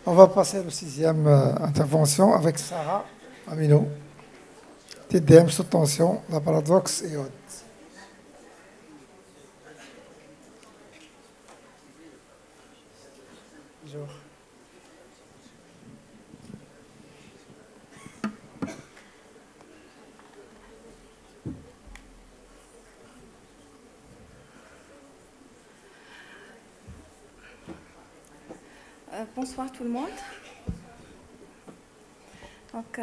On va passer à la sixième intervention avec Sarah Amino. TDM sous tension, la paradoxe et autres. Bonjour. Bonsoir tout le monde. Donc,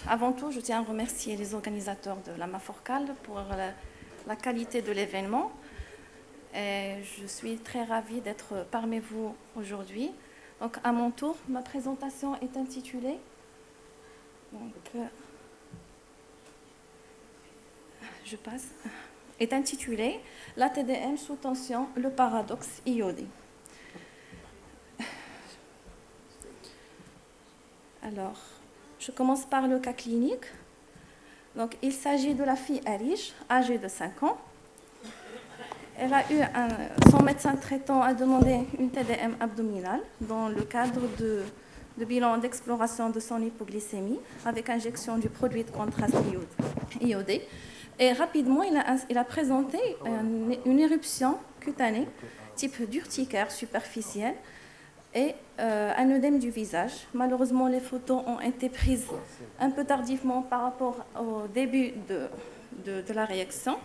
avant tout, je tiens à remercier les organisateurs de la Maforcale pour la qualité de l'événement. Et je suis très ravie d'être parmi vous aujourd'hui. Donc, à mon tour, ma présentation est intitulée. Je passe. Est intitulée La TDM sous tension, le paradoxe iodé. Alors, je commence par le cas clinique. Donc, il s'agit de la fille Alice, âgée de 5 ans. Elle a eu son médecin traitant a demandé une TDM abdominale dans le cadre de bilan d'exploration de son hypoglycémie avec injection du produit de contraste iodé. Et rapidement, il a présenté une éruption cutanée type d'urticaire superficielle et un œdème du visage. Malheureusement, les photos ont été prises un peu tardivement par rapport au début de la réaction.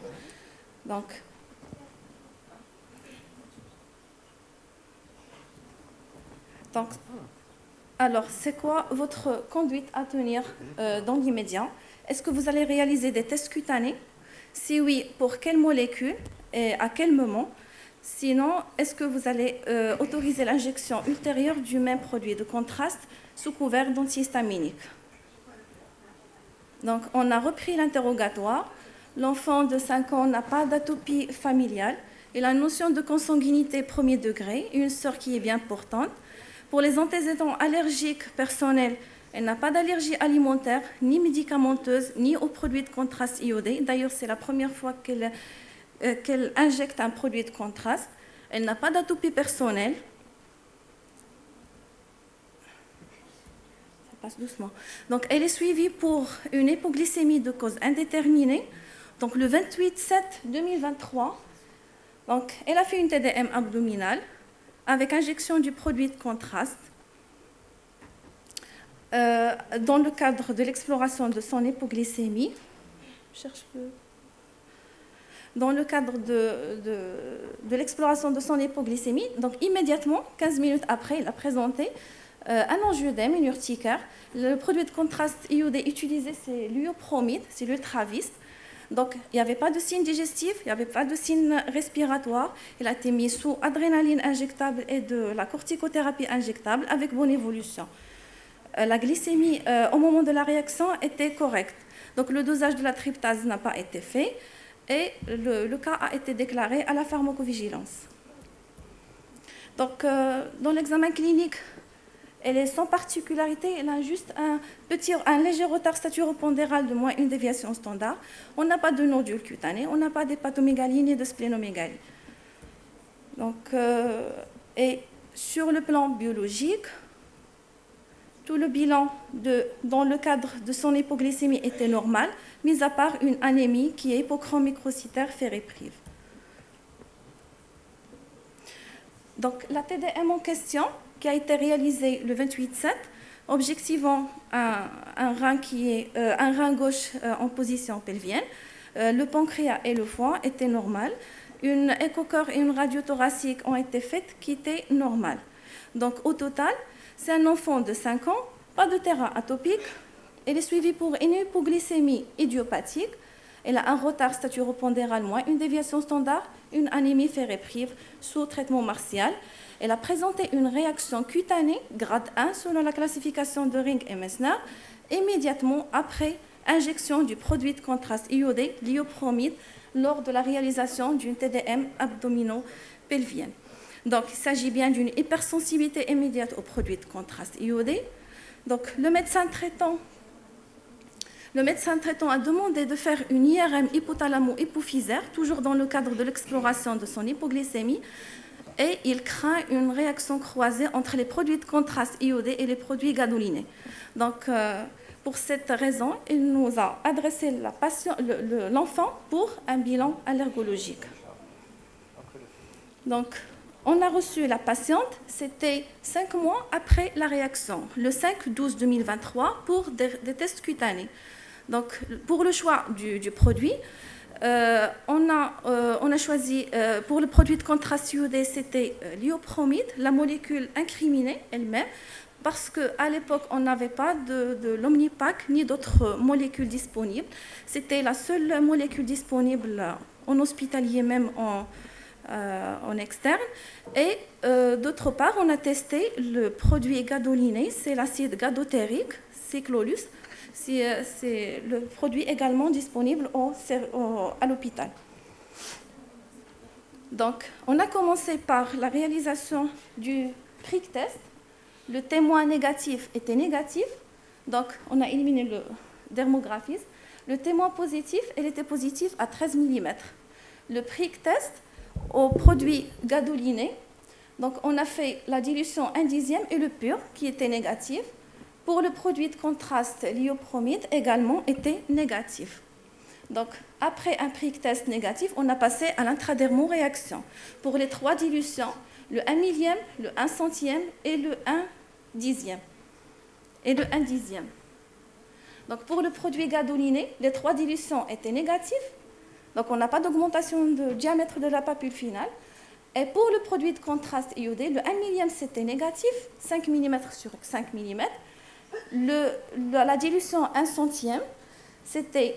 Alors, c'est quoi votre conduite à tenir dans l'immédiat? Est-ce que vous allez réaliser des tests cutanés? Si oui, pour quelle molécule et à quel moment? Sinon, est-ce que vous allez autoriser l'injection ultérieure du même produit de contraste sous couvert d'antihistaminique? Donc, on a repris l'interrogatoire. L'enfant de 5 ans n'a pas d'atopie familiale. Il a une notion de consanguinité premier degré, une sœur qui est bien portante. Pour les antécédents allergiques personnels, elle n'a pas d'allergie alimentaire, ni médicamenteuse, ni aux produits de contraste iodé. D'ailleurs, c'est la première fois qu'elle injecte un produit de contraste. Elle n'a pas d'atopie personnelle. Ça passe doucement. Donc, elle est suivie pour une hypoglycémie de cause indéterminée. Donc, le 28/7/2023, donc, elle a fait une TDM abdominale avec injection du produit de contraste dans le cadre de l'exploration de son hypoglycémie. Dans le cadre de l'exploration de son hypoglycémie, donc immédiatement, 15 minutes après, il a présenté un angioedème, une urticaire. Le produit de contraste iodé utilisé, c'est l'iopromide, c'est l'ultraviste. Donc, il n'y avait pas de signe digestif, il n'y avait pas de signe respiratoire. Il a été mis sous adrénaline injectable et de la corticothérapie injectable avec bonne évolution. La glycémie au moment de la réaction était correcte. Donc, le dosage de la tryptase n'a pas été fait et le cas a été déclaré à la pharmacovigilance. Donc, dans l'examen clinique, elle est sans particularité, elle a juste un léger retard staturopondéral de moins une déviation standard. On n'a pas de nodule cutané, on n'a pas d'hépatomégalie ni de splénomégalie. Donc, et sur le plan biologique, tout le bilan dans le cadre de son hypoglycémie était normal, mis à part une anémie qui est hypochrome microcytaire ferriprive. Donc, la TDM en question, qui a été réalisée le 28/7, objectivant un rein gauche en position pelvienne. Le pancréas et le foie étaient normaux. Une écho-cœur et une radio thoracique ont été faites qui étaient normales. Donc, au total, c'est un enfant de 5 ans, pas de terrain atopique. Elle est suivie pour une hypoglycémie idiopathique. Elle a un retard staturopondéral moins une déviation standard, une anémie ferriprive sous traitement martial. Elle a présenté une réaction cutanée grade 1 selon la classification de Ring et Messner, immédiatement après injection du produit de contraste iodé, l'iopromide, lors de la réalisation d'une TDM abdominopelvienne. Donc, il s'agit bien d'une hypersensibilité immédiate au produit de contraste iodé. Donc, le médecin traitant a demandé de faire une IRM hypothalamo-hypophysaire, toujours dans le cadre de l'exploration de son hypoglycémie. et il craint une réaction croisée entre les produits de contraste iodés et les produits gadolinés. Donc, pour cette raison, il nous a adressé l'enfant pour un bilan allergologique. Donc, on a reçu la patiente, c'était 5 mois après la réaction, le 5/12/2023, pour des tests cutanés. Donc, pour le choix du produit, on a choisi, pour le produit de contraste iodé, c'était l'iopromide, la molécule incriminée elle-même, parce qu'à l'époque, on n'avait pas de l'Omnipaque ni d'autres molécules disponibles. C'était la seule molécule disponible en hospitalier, même en externe. Et d'autre part, on a testé le produit gadoliné, c'est l'acide gadotérique, Cyclolus. C'est le produit également disponible à l'hôpital. Donc, on a commencé par la réalisation du prick test. Le témoin négatif était négatif, donc on a éliminé le dermographisme. Le témoin positif, il était positif à 13 mm. Le prick test au produit gadoliné, donc on a fait la dilution 1/10 et le pur qui était négatif. Pour le produit de contraste, l'iopromide également était négatif. Donc, après un prick test négatif, on a passé à l'intradermoréaction. Pour les 3 dilutions, le 1 millième, le 1 centième et le 1/10. Donc, pour le produit gadoliné, les 3 dilutions étaient négatives. Donc, on n'a pas d'augmentation de diamètre de la papule finale. Et pour le produit de contraste iodé, le 1 millième, c'était négatif, 5 mm sur 5 mm. La dilution 1 centième, c'était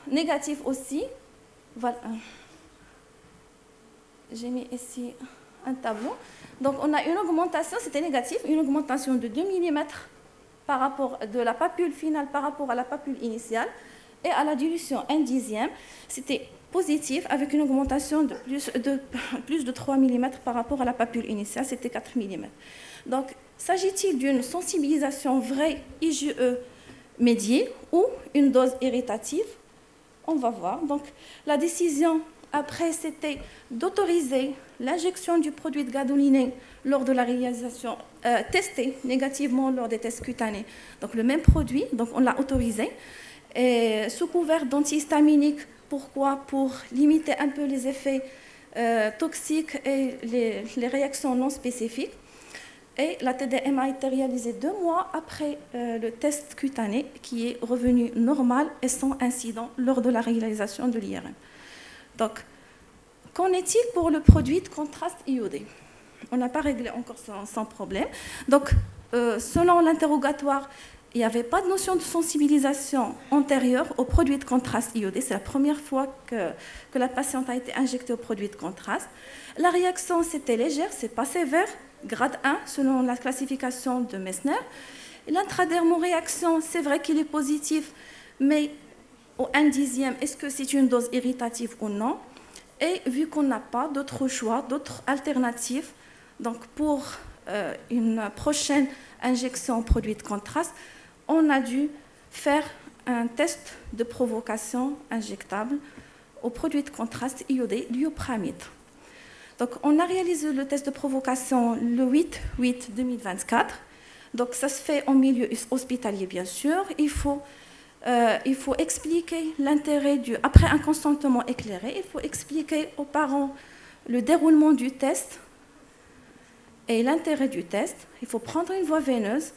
négatif aussi. Voilà. J'ai mis ici un tableau. Donc, on a une augmentation, c'était négatif, une augmentation de 2 mm par rapport de la papule finale par rapport à la papule initiale. Et à la dilution 1/10, c'était positif avec une augmentation de plus de 3 mm par rapport à la papule initiale, c'était 4 mm. Donc, s'agit-il d'une sensibilisation vraie IgE médiée ou une dose irritative? On va voir. Donc, la décision après, c'était d'autoriser l'injection du produit de gadoliné lors de la réalisation, testé négativement lors des tests cutanés. Donc, le même produit, donc on l'a autorisé. Et sous couvert d'antihistaminique, pourquoi? Pour limiter un peu les effets toxiques et les réactions non spécifiques. Et la TDM a été réalisée 2 mois après le test cutané, qui est revenu normal et sans incident lors de la réalisation de l'IRM. Donc, qu'en est-il pour le produit de contraste iodé? On n'a pas réglé encore sans problème. Donc, selon l'interrogatoire, il n'y avait pas de notion de sensibilisation antérieure au produit de contraste iodé. C'est la première fois que la patiente a été injectée au produit de contraste. La réaction, c'était légère, c'est pas sévère, grade 1, selon la classification de Messner. L'intradermoréaction, c'est vrai qu'il est positif, mais au 1/10, est-ce que c'est une dose irritative ou non? Et vu qu'on n'a pas d'autre choix, d'autres alternatives, donc pour une prochaine injection au produit de contraste, on a dû faire un test de provocation injectable au produit de contraste iodé, l'iopramide. Donc, on a réalisé le test de provocation le 8/8/2024. Donc, ça se fait en milieu hospitalier, bien sûr. Il faut expliquer l'intérêt après un consentement éclairé, il faut expliquer aux parents le déroulement du test et l'intérêt du test. Il faut prendre une voie veineuse.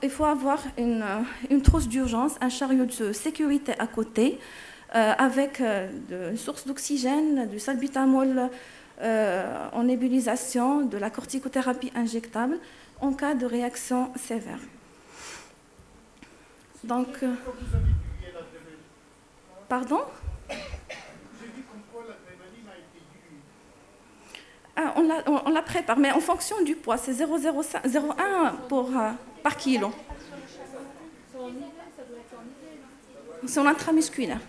Il faut avoir une trousse d'urgence, un chariot de sécurité à côté, avec une source d'oxygène, du salbutamol en nébulisation, de la corticothérapie injectable en cas de réaction sévère. Donc, pardon? On la prépare, mais en fonction du poids, c'est 0,01 par kilo. C'est en intramusculaire.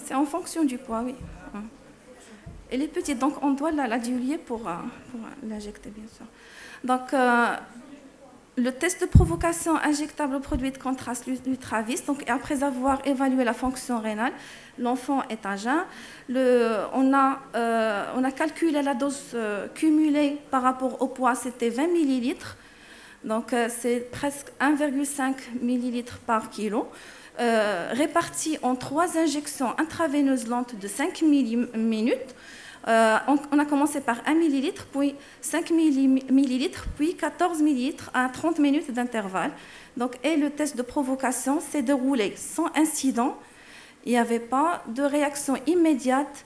C'est en fonction du poids, oui. Elle est petite, donc on doit la diluer pour l'injecter, bien sûr. Donc, le test de provocation injectable au produit de contraste Lutravis, donc après avoir évalué la fonction rénale, l'enfant est à jeun. On a calculé la dose cumulée par rapport au poids, c'était 20 millilitres. Donc c'est presque 1,5 millilitres par kilo, réparti en 3 injections intraveineuses lentes de 5 minutes. On a commencé par 1 millilitre, puis 5 millilitres, puis 14 millilitres à 30 minutes d'intervalle. Et le test de provocation s'est déroulé sans incident. Il n'y avait pas de réaction immédiate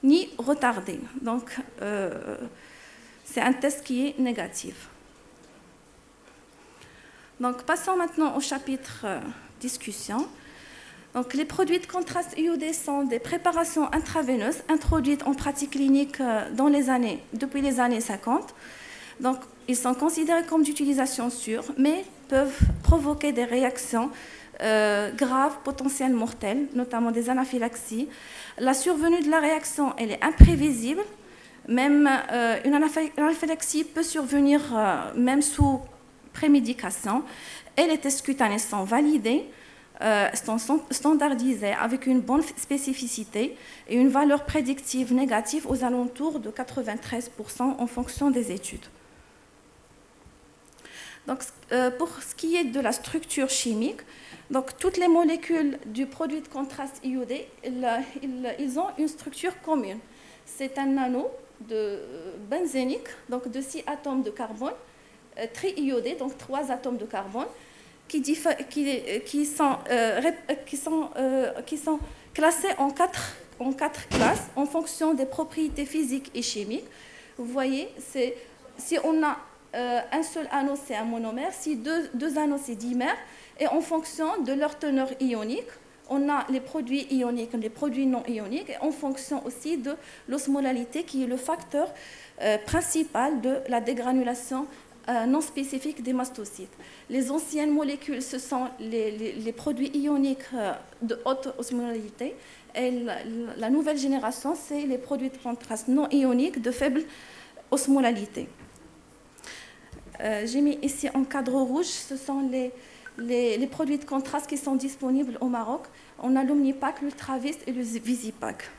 ni retardée. Donc, c'est un test qui est négatif. Donc, passons maintenant au chapitre discussion. Donc, les produits de contraste iodé sont des préparations intraveineuses introduites en pratique clinique depuis les années 50. Donc, ils sont considérés comme d'utilisation sûre, mais peuvent provoquer des réactions graves, potentiellement mortelles, notamment des anaphylaxies. La survenue de la réaction, elle est imprévisible. Même une anaphylaxie peut survenir même sous prémédication. Et les tests cutanés sont validés. Sont standardisés avec une bonne spécificité et une valeur prédictive négative aux alentours de 93% en fonction des études. Donc, pour ce qui est de la structure chimique, donc, toutes les molécules du produit de contraste iodé, ils ont une structure commune. C'est un anneau de benzénique, donc de 6 atomes de carbone, triiodé, donc 3 atomes de carbone, qui sont classés en quatre classes en fonction des propriétés physiques et chimiques. Vous voyez, si on a un seul anneau, c'est un monomère. Si deux anneaux, c'est dimère. Et en fonction de leur teneur ionique, on a les produits ioniques et les produits non ioniques. Et en fonction aussi de l'osmolalité, qui est le facteur principal de la dégranulation non spécifique des mastocytes. Les anciennes molécules, ce sont les produits ioniques de haute osmolalité. Et la nouvelle génération, c'est les produits de contraste non ioniques de faible osmolalité. J'ai mis ici en cadre rouge, ce sont les produits de contraste qui sont disponibles au Maroc. On a l'Omnipac, l'Ultravis et le Visipac.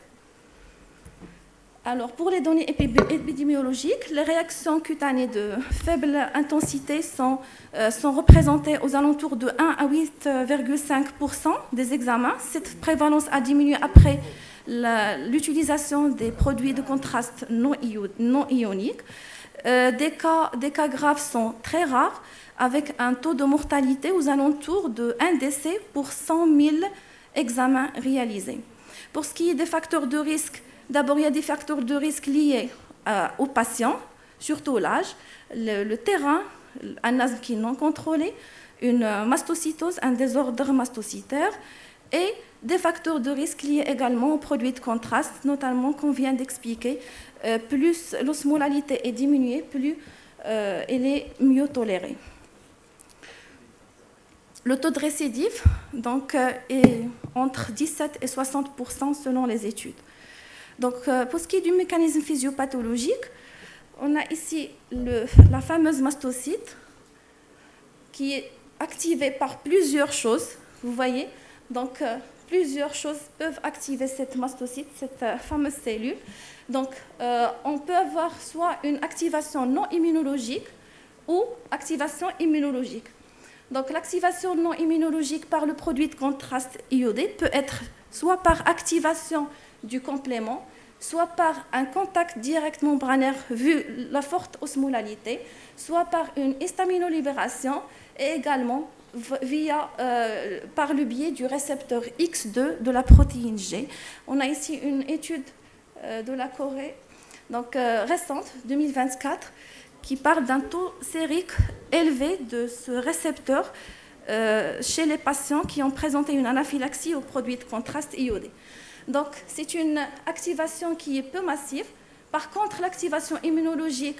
Alors, pour les données épidémiologiques, les réactions cutanées de faible intensité sont représentées aux alentours de 1 à 8,5% des examens. Cette prévalence a diminué après l'utilisation des produits de contraste non ioniques. Des cas graves sont très rares, avec un taux de mortalité aux alentours de 1 décès pour 100 000 examens réalisés. Pour ce qui est des facteurs de risque, d'abord, il y a des facteurs de risque liés aux patients, surtout l'âge, le terrain, un asthme qui est non contrôlé, une mastocytose, un désordre mastocytaire, et des facteurs de risque liés également aux produits de contraste, notamment qu'on vient d'expliquer. Plus l'osmolalité est diminuée, plus elle est mieux tolérée. Le taux de récidive donc, est entre 17 et 60% selon les études. Donc, pour ce qui est du mécanisme physiopathologique, on a ici la fameuse mastocyte qui est activée par plusieurs choses. Vous voyez, donc plusieurs choses peuvent activer cette mastocyte, cette fameuse cellule. Donc, on peut avoir soit une activation non immunologique ou activation immunologique. Donc, l'activation non immunologique par le produit de contraste iodé peut être soit par activation du complément, soit par un contact direct membranaire vu la forte osmolalité, soit par une histaminolibération et également par le biais du récepteur X2 de la protéine G. On a ici une étude de la Corée récente, 2024, qui parle d'un taux sérique élevé de ce récepteur chez les patients qui ont présenté une anaphylaxie aux produits de contraste iodé. Donc, c'est une activation qui est peu massive. Par contre, l'activation immunologique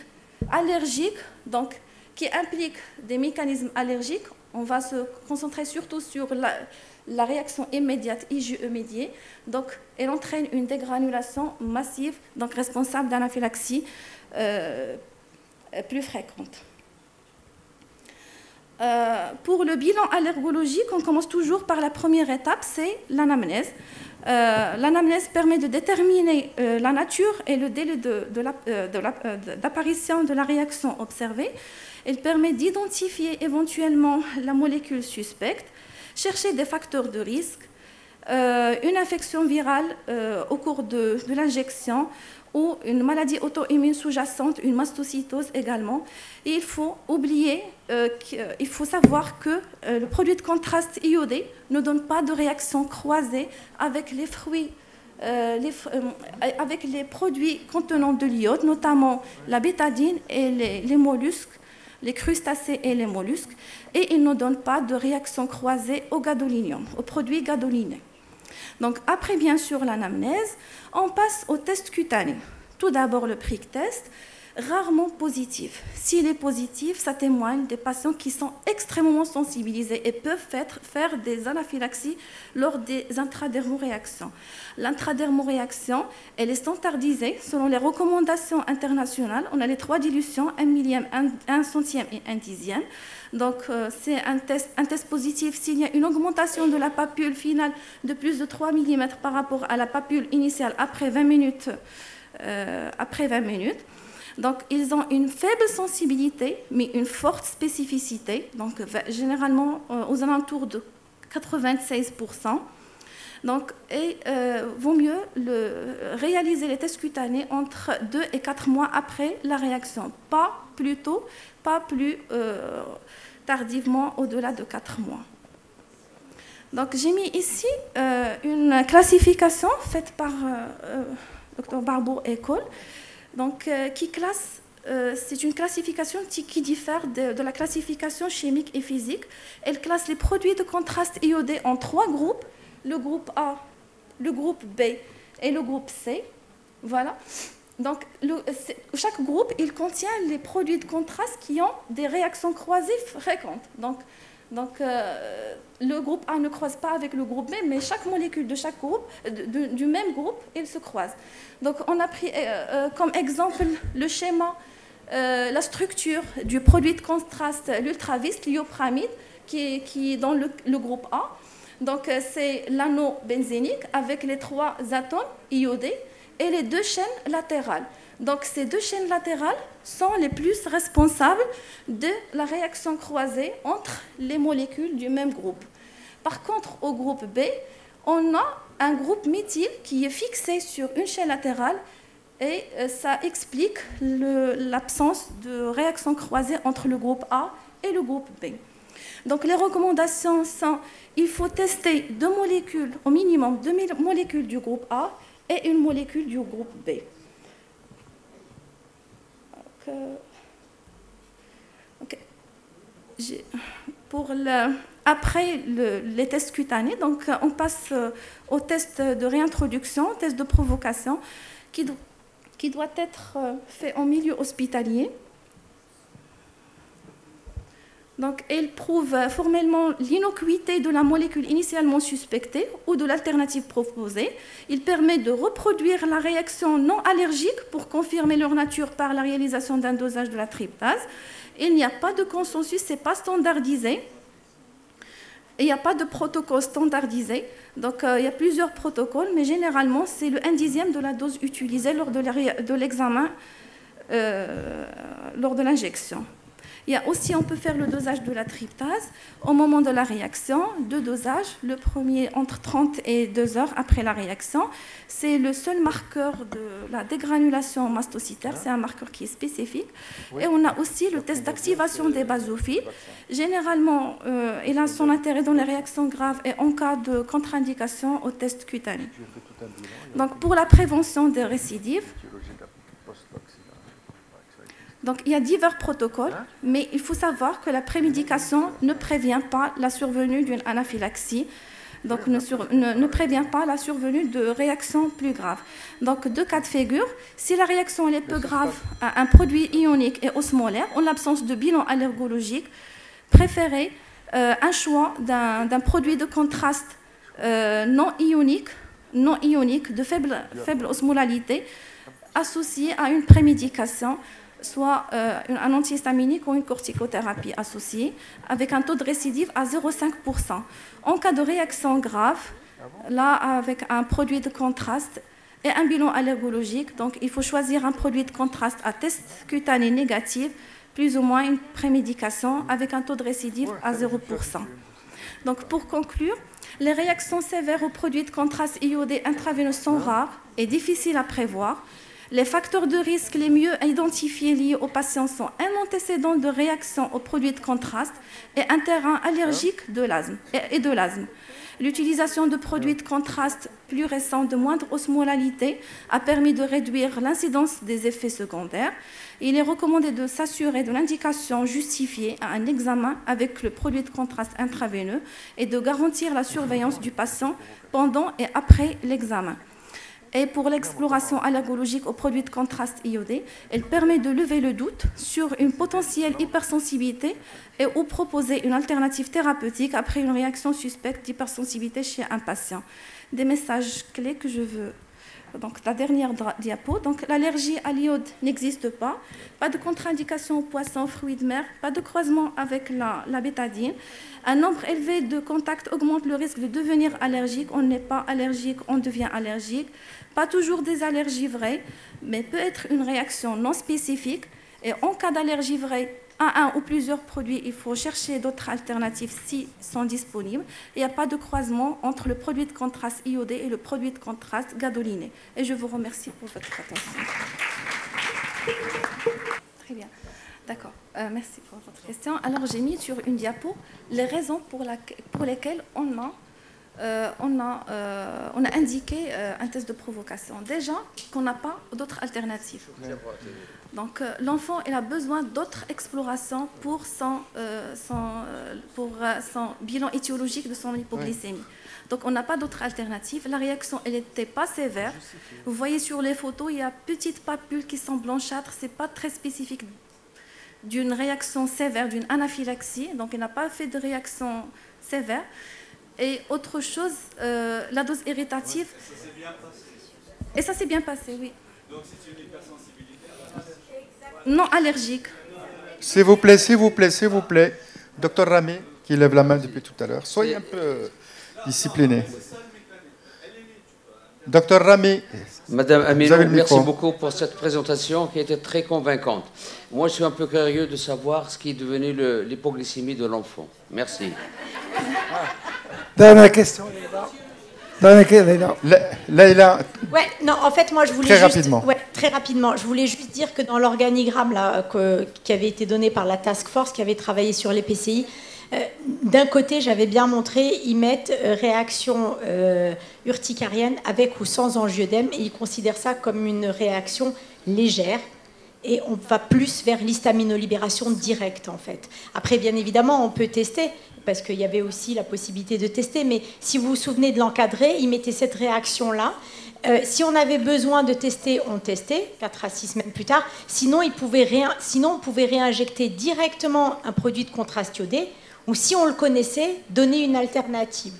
allergique, donc, qui implique des mécanismes allergiques, on va se concentrer surtout sur la réaction immédiate IgE médiée. Donc, elle entraîne une dégranulation massive, donc responsable d'anaphylaxie plus fréquente. Pour le bilan allergologique, on commence toujours par la première étape, c'est l'anamnèse. L'anamnèse permet de déterminer la nature et le délai d'apparition de la réaction observée. Elle permet d'identifier éventuellement la molécule suspecte, chercher des facteurs de risque, une infection virale au cours de l'injection, ou une maladie auto-immune sous-jacente, une mastocytose également. Et il faut savoir que le produit de contraste iodé ne donne pas de réaction croisée avec les fruits, avec les produits contenant de l'iode, notamment la bétadine et les mollusques, les crustacés et les mollusques, et il ne donne pas de réaction croisée au gadolinium, aux produits gadolinés. Donc après, bien sûr, l'anamnèse, on passe au test cutané. Tout d'abord, le prick test, rarement positif. S'il est positif, ça témoigne des patients qui sont extrêmement sensibilisés et peuvent faire des anaphylaxies lors des intradermoréactions. L'intradermoréaction, elle est standardisée selon les recommandations internationales. On a les 3 dilutions, 1 millième, 1 centième et 1 dixième. Donc, c'est un test positif s'il y a une augmentation de la papule finale de plus de 3 mm par rapport à la papule initiale après 20 minutes. Donc, ils ont une faible sensibilité, mais une forte spécificité, donc généralement aux alentours de 96%. Donc, vaut mieux réaliser les tests cutanés entre 2 et 4 mois après la réaction, pas plus tôt, pas plus tardivement au-delà de 4 mois. Donc, j'ai mis ici une classification faite par Dr Barbour et Cole, donc, qui classe, c'est une classification qui diffère de la classification chimique et physique. Elle classe les produits de contraste iodé en 3 groupes, le groupe A, le groupe B et le groupe C. Voilà. Donc, chaque groupe, il contient les produits de contraste qui ont des réactions croisées fréquentes. Donc, le groupe A ne croise pas avec le groupe B, mais chaque molécule de chaque groupe, du même groupe, il se croise. Donc, on a pris comme exemple le schéma, la structure du produit de contraste, l'ultravis, l'iopramide, qui est dans le groupe A. Donc, c'est l'anneau benzénique avec les 3 atomes iodés et les 2 chaînes latérales. Donc, ces 2 chaînes latérales sont les plus responsables de la réaction croisée entre les molécules du même groupe. Par contre, au groupe B, on a un groupe méthyle qui est fixé sur une chaîne latérale et ça explique l'absence de réaction croisée entre le groupe A et le groupe B. Donc, les recommandations sont il faut tester 2 molécules, au minimum 2 molécules du groupe A et une molécule du groupe B. Okay. Après les tests cutanés, donc on passe au test de réintroduction, test de provocation, qui doit être fait en milieu hospitalier. Donc, il prouve formellement l'innocuité de la molécule initialement suspectée ou de l'alternative proposée. Il permet de reproduire la réaction non allergique pour confirmer leur nature par la réalisation d'un dosage de la tryptase. Il n'y a pas de consensus, ce n'est pas standardisé. Il n'y a pas de protocole standardisé. Donc, il y a plusieurs protocoles, mais généralement, c'est le 1/10 de la dose utilisée lors de l'examen, lors de l'injection. Il y a aussi, on peut faire le dosage de la tryptase au moment de la réaction, 2 dosages, le premier entre 30 et 2 heures après la réaction. C'est le seul marqueur de la dégranulation mastocytaire, c'est un marqueur qui est spécifique. Oui. Et on a aussi le test d'activation des basophiles. Généralement, il a son intérêt dans les réactions graves et en cas de contre-indication au test cutané. Donc, pour la prévention des récidives, donc, il y a divers protocoles, mais il faut savoir que la prémédication ne prévient pas la survenue d'une anaphylaxie, donc ne prévient pas la survenue de réactions plus graves. Donc, 2 cas de figure, si la réaction est peu grave à un produit ionique et osmolaire, en l'absence de bilan allergologique, préférez un choix d'un produit de contraste non ionique de faible osmolalité, associé à une prémédication soit un antihistaminique ou une corticothérapie associée, avec un taux de récidive à 0,5%. En cas de réaction grave, là, avec un produit de contraste et un bilan allergologique, donc il faut choisir un produit de contraste à test cutané négatif, plus ou moins une prémédication, avec un taux de récidive à 0%. Donc pour conclure, les réactions sévères aux produits de contraste iodé intraveineux sont rares et difficiles à prévoir. Les facteurs de risque les mieux identifiés liés aux patients sont un antécédent de réaction aux produits de contraste et un terrain allergique de l'asthme. L'utilisation de produits de contraste plus récents de moindre osmolalité a permis de réduire l'incidence des effets secondaires. Il est recommandé de s'assurer de l'indication justifiée à un examen avec le produit de contraste intraveineux et de garantir la surveillance du patient pendant et après l'examen. Et pour l'exploration allergologique aux produits de contraste iodé, elle permet de lever le doute sur une potentielle hypersensibilité et ou proposer une alternative thérapeutique après une réaction suspecte d'hypersensibilité chez un patient. Des messages clés que je veux. Donc la dernière diapo. Donc l'allergie à l'iode n'existe pas. Pas de contre-indication aux poissons, fruits de mer, pas de croisement avec la bétadine. Un nombre élevé de contacts augmente le risque de devenir allergique. On n'est pas allergique, on devient allergique. Pas toujours des allergies vraies, mais peut être une réaction non spécifique. Et en cas d'allergie vraie à un ou plusieurs produits, il faut chercher d'autres alternatives s'ils sont disponibles. Il n'y a pas de croisement entre le produit de contraste iodé et le produit de contraste gadoliné. Et je vous remercie pour votre attention. Très bien. D'accord. Merci pour votre question. Alors, j'ai mis sur une diapo les raisons pour lesquelles on a indiqué un test de provocation. Déjà, qu'on n'a pas d'autres alternatives. Donc, l'enfant il a besoin d'autres explorations pour son bilan étiologique de son hypoglycémie. Donc, on n'a pas d'autres alternatives. La réaction, elle n'était pas sévère. Vous voyez sur les photos, il y a petites papules qui sont blanchâtres. Ce n'est pas très spécifique d'une réaction sévère, d'une anaphylaxie. Donc, il n'a pas fait de réaction sévère. Et autre chose, la dose irritative. Et ça s'est bien passé, oui. Donc c'est une hypersensibilité non allergique. S'il vous plaît, s'il vous plaît, s'il vous plaît. Docteur Rami, qui lève la main depuis tout à l'heure. Soyez un peu discipliné. Docteur Rami. Madame Aminou, merci beaucoup pour cette présentation qui était très convaincante. Moi, je suis un peu curieux de savoir ce qui est devenu l'hypoglycémie de l'enfant. Merci. Dernière question, Leïla. Ouais, non, en fait, moi, je voulais très rapidement. Je voulais juste dire que dans l'organigramme là, qui avait été donné par la task force qui avait travaillé sur les PCI, d'un côté, j'avais bien montré, ils mettent réaction urticarienne avec ou sans angioedème et ils considèrent ça comme une réaction légère. Et on va plus vers l'histaminolibération directe, en fait. Après, bien évidemment, on peut tester, parce qu'il y avait aussi la possibilité de tester, mais si vous vous souvenez de l'encadré, ils mettaient cette réaction-là. Si on avait besoin de tester, on testait, 4 à 6 semaines plus tard. Sinon, on pouvait réinjecter directement un produit de contraste iodé, ou si on le connaissait, donner une alternative.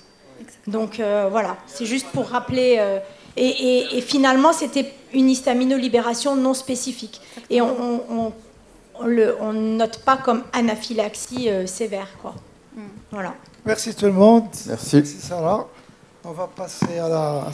Donc, voilà, c'est juste pour rappeler... Et finalement, c'était une histaminolibération non spécifique. Et on note pas comme anaphylaxie sévère, quoi. Voilà. Merci tout le monde. Merci. Merci Sarah. On va passer à la